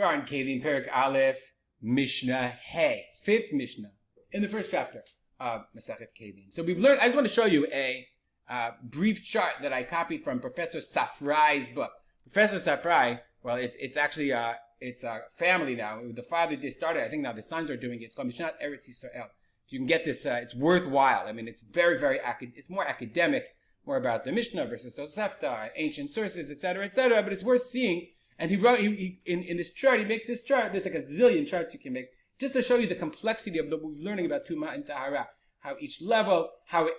We're on Keilim, Perik Aleph, Mishnah Hey, 5th Mishnah in the first chapter of Masechet Keilim. So we've learned. I just want to show you a brief chart that I copied from Professor Safrai's book. Professor Safrai, well, it's actually it's a family now. The father just started. I think now the sons are doing it. It's called Mishnah Eretz Yisrael. If you can get this, it's worthwhile. I mean, it's very, very it's more academic, more about the Mishnah versus Tosefta, ancient sources, etc., etc. But it's worth seeing. And he wrote in this chart. He makes this chart. There's like a zillion charts you can make just to show you the complexity of what we're learning about Tumah and Tahara. How each level, how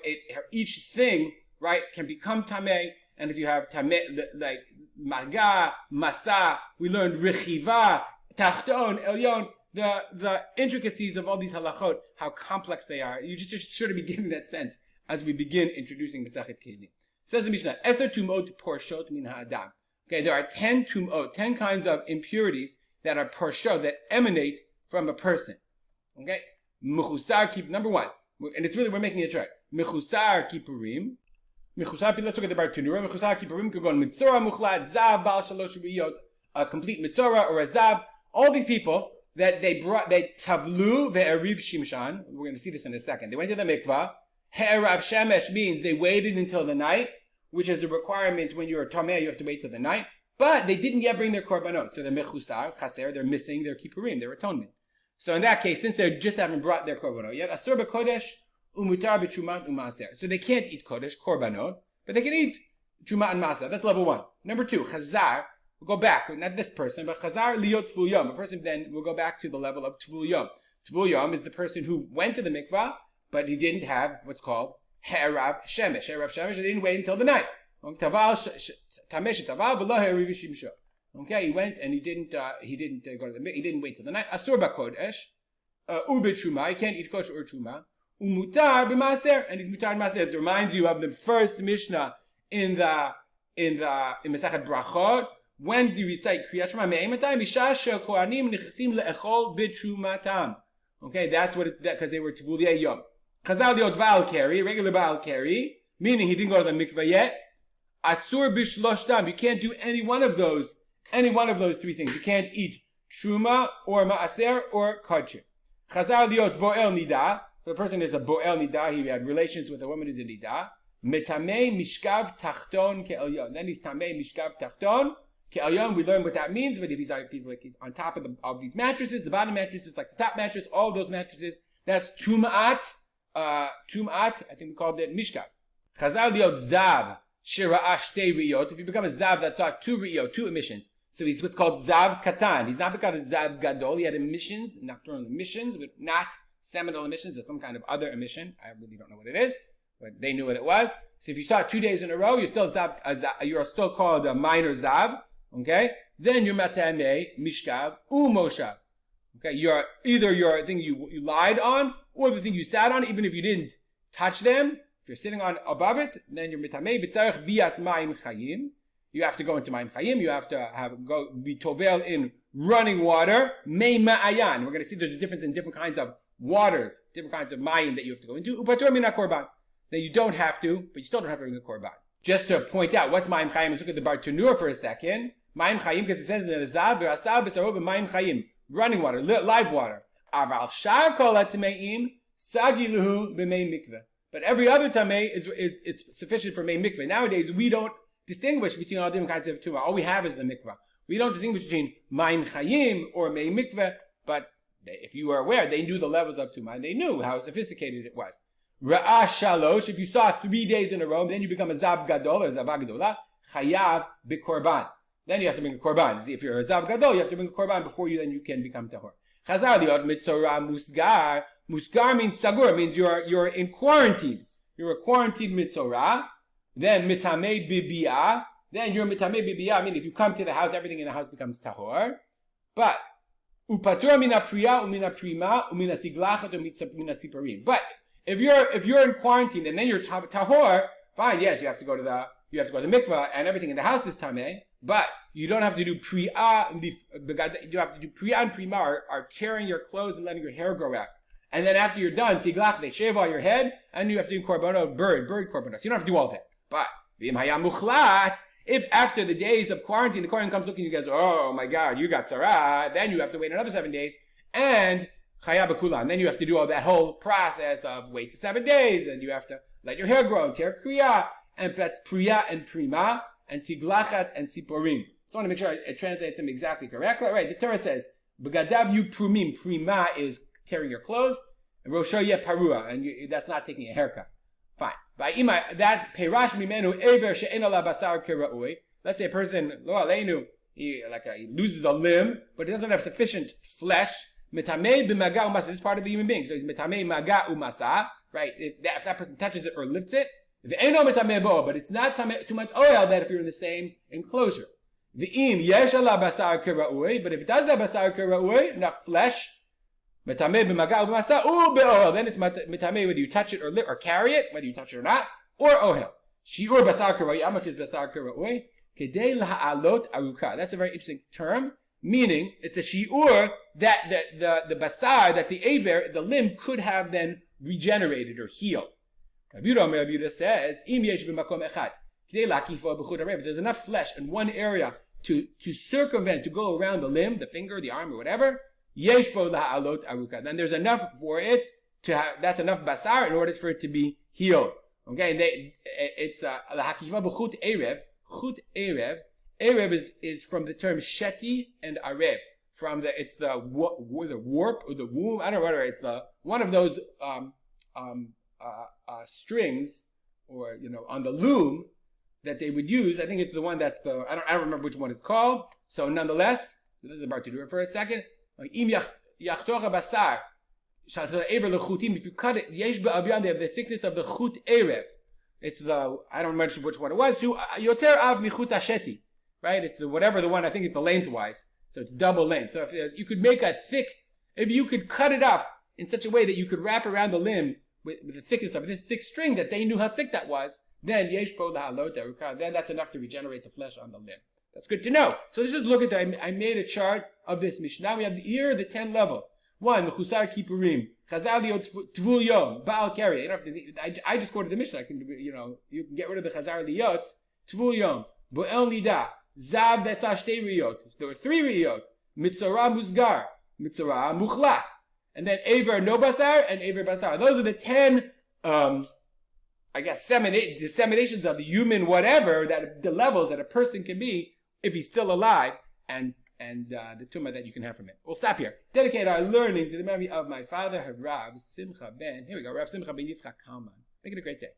each thing, right, can become Tameh. And if you have Tameh, like Maga, Masa, we learned Rechiva, Tachton, Elyon, the intricacies of all these halachot, how complex they are. You just should be getting that sense as we begin introducing Masechet Keilim. Says the Mishnah, Eser Tumot Porshot Min Ha'adam. Okay, there are 10 tumot, 10 kinds of impurities that are porshot, that emanate from a person. Okay, Mechusar, number one, and it's really, we're making a chart. Mechusar Kippurim. Mechusar, let's look at the Bartunura. Mechusar Kippurim could go on Mitzorah Muchlat, Zav, Baal Shalosh Riyot, a complete Mitzorah or a Zav. All these people that they Tavlu ve'eriv Shimshan. We're going to see this in a second. They went to the mikvah. He'erav Shemesh means they waited until the night, which is a requirement when you're a Tameh, you have to wait till the night. But they didn't yet bring their korbanot. So they're mechusar, chaser, they're missing their kippurim, their atonement. So in that case, since they just haven't brought their korbanot yet, asur b'kodesh, umutar b'trumat u'maser. So they can't eat kodesh, korbanot, but they can eat trumat and maser. That's level one. Number two, chazar, we'll go back, not this person, but chazar liot tvul yom. A person then will go back to the level of tvul yom. Tvul yom is the person who went to the mikvah, but he didn't have what's called He'erav Shemesh. He'erav Shemesh, he didn't wait until the night. Okay, he went and he didn't go to the mikvah. He didn't wait till the night. Asur b'kodesh, u'b'truma. He can't eat kodesh or truma. Umutar b'maser, and he's mutar b'maser. It reminds you of the first Mishnah in Masechet Brachot. When do you recite Kriyat Shema me'ematayim b'shah shel kohanim nechasim le'echol b'trumatam. Okay, that's what because they were tvulei yom. Chazal liot Baal Keri, regular Baal Keri, meaning he didn't go to the mikvah yet. Asur b'shloshtam, you can't do any one of those three things. You can't eat truma or maaser or kodshir. Chazal liot bo'el nida, the person is a bo'el nida, he had relations with a woman who's a nida. Metamei mishkav tachton ke'elyon. Then he's tamei mishkav tachton ke'elyon. We learn what that means, but if he's on top of these mattresses, the bottom mattresses, like the top mattress, all those mattresses, that's tum'at. I think we called it mishkav. Chazal liot zav shira'ah shtei riyot. If you become a zav that saw two riyot, two emissions, so he's what's called zav katan. He's not because of zav gadol. He had emissions, nocturnal emissions, but not seminal emissions. There's some kind of other emission. I really don't know what it is, but they knew what it was. So if you saw 2 days in a row, you're still you're still called a minor zav. Okay, then you're matamei mishkav umoshav. Okay, you're either your thing you lied on or the thing you sat on, even if you didn't touch them. If you're sitting on above it, then you're mitamei b'tzarech biat ma'im chayim. You have to go into ma'im chayim. You have to be tovel in running water. Mei ma'ayan. We're going to see there's a difference in different kinds of waters, different kinds of ma'im that you have to go into. Upatur mina korban. Then you don't have to, but you still don't have to bring the korban. Just to point out what's ma'im chayim. Let's look at the Bartunur for a second. Ma'im chayim, because it says in the zav v'asav b'sarov ma'im chayim. Running water, live water. Aval shar kol hatameim sagiluhu b'mei mikveh. But every other tamei is sufficient for mei mikveh. Nowadays, we don't distinguish between all different kinds of tumah. All we have is the mikveh. We don't distinguish between ma'im chayim or mei mikveh. But if you were aware, they knew the levels of tumah. And they knew how sophisticated it was. Ra'ah shalosh. If you saw 3 days in a row, then you become a zav gadol or zavah gadolah. Chayav b'korban. Then you have to bring a korban. If you're a zav gadol, you have to bring a korban before you can become tahor. Chazal liot mitzorah musgar. Musgar means sagur, means you're in quarantine. You're a quarantined mitzorah. Then mitamei bibiyah. Then you're mitamei bibiyah. I mean, if you come to the house, everything in the house becomes tahor. But upatur mina priya umina prima umina tiglachat umina tziparim. But if you're in quarantine and then you're tahor, fine. Yes, you have to go to the mikvah and everything in the house is tameh. But you don't have to do priya. You have to do priya and prima are tearing your clothes and letting your hair grow out. And then after you're done, tiglach, they shave all your head, and you have to do korbanot, bird korbanot. So you don't have to do all that. But If after the days of quarantine, the Kohen comes looking, you guys, oh my God, you got tzara, then you have to wait another 7 days, and chaya b'kula, and then you have to do all that whole process of wait to 7 days, and you have to let your hair grow, and tear kriya, and that's priya and prima, and tiglachat and siporim. So I want to make sure I translate them exactly correctly. Right, the Torah says, b'gadav yu prumim, prima is tearing your clothes, and rosho ye parua, and that's not taking a haircut. Fine. That perash mimenu ever she'ena la basar kera'ui. Let's say a person, lo aleinu, he loses a limb, but he doesn't have sufficient flesh. Metamei b'maga umasa. This is part of the human being. So he's metamei maga umasa. Right? If that person touches it or lifts it, v'eno metamei bo, but it's not too much oil that if you're in the same enclosure. V'im yesh ala basar kera'ui. But if it does have basar kera'ui, enough flesh, metamei b'maga umasa u'be'ohel. Then it's metamei whether you touch it or carry it, whether you touch it or not, or ohel. Shiur basar kera'ui. How much is basar kera'ui? Kedei la'alot aruka. That's a very interesting term. Meaning, it's a shi'ur that the basar, that the aver, the limb, could have then regenerated or healed. Rabbi Yehuda says, Im yesh b'makom echad, k'dei la'kifo b'chud harev. There's enough flesh in one area to circumvent, to go around the limb, the finger, the arm, or whatever. Yesh bo la'alot aruka. Then there's enough for it to have. That's enough basar in order for it to be healed. Okay, it's la'hakifa b'chut erev. Chut erev. Erev is from the term sheti and arev. It's the warp or the womb. I don't know whether it's one of those strings, or on the loom that they would use. I think it's the one that's I don't remember which one it's called. So nonetheless, this is about to do it for a second. Im yachtocha basar shalta ever lechutim. If you cut it, yesh ba'avian, they have the thickness of the chut erev. It's I don't remember which one it was. Yoter av michut hasheti. Right? It's the one, I think it's the lengthwise. So it's double length. So if you could make if you could cut it up in such a way that you could wrap around the limb with the thickness of this thick string that they knew how thick that was, then yesh bo lahalot aruka, then that's enough to regenerate the flesh on the limb. That's good to know. So let's just look at that. I made a chart of this Mishnah. We have here the 10 levels. 1, Mechusar Kippurim, Chazal Liot Tvul Yom, Baal Keri. I just quoted the Mishnah. You can get rid of the Chazar Liots, Tvul Yom, Bo'el Nida, Zav Vesashtei Riyot. There were 3 Riyot. Mitzorah Musgar, Mitzorah Muchlat. And then Aver No Basar and Aver Basar. Those are the 10, disseminations of the human whatever, the levels that a person can be if he's still alive, and the Tumah that you can have from it. We'll stop here. Dedicate our learning to the memory of my father, Rav Simcha ben. Here we go, Rav Simcha ben Yitzchak Kalman. Make it a great day.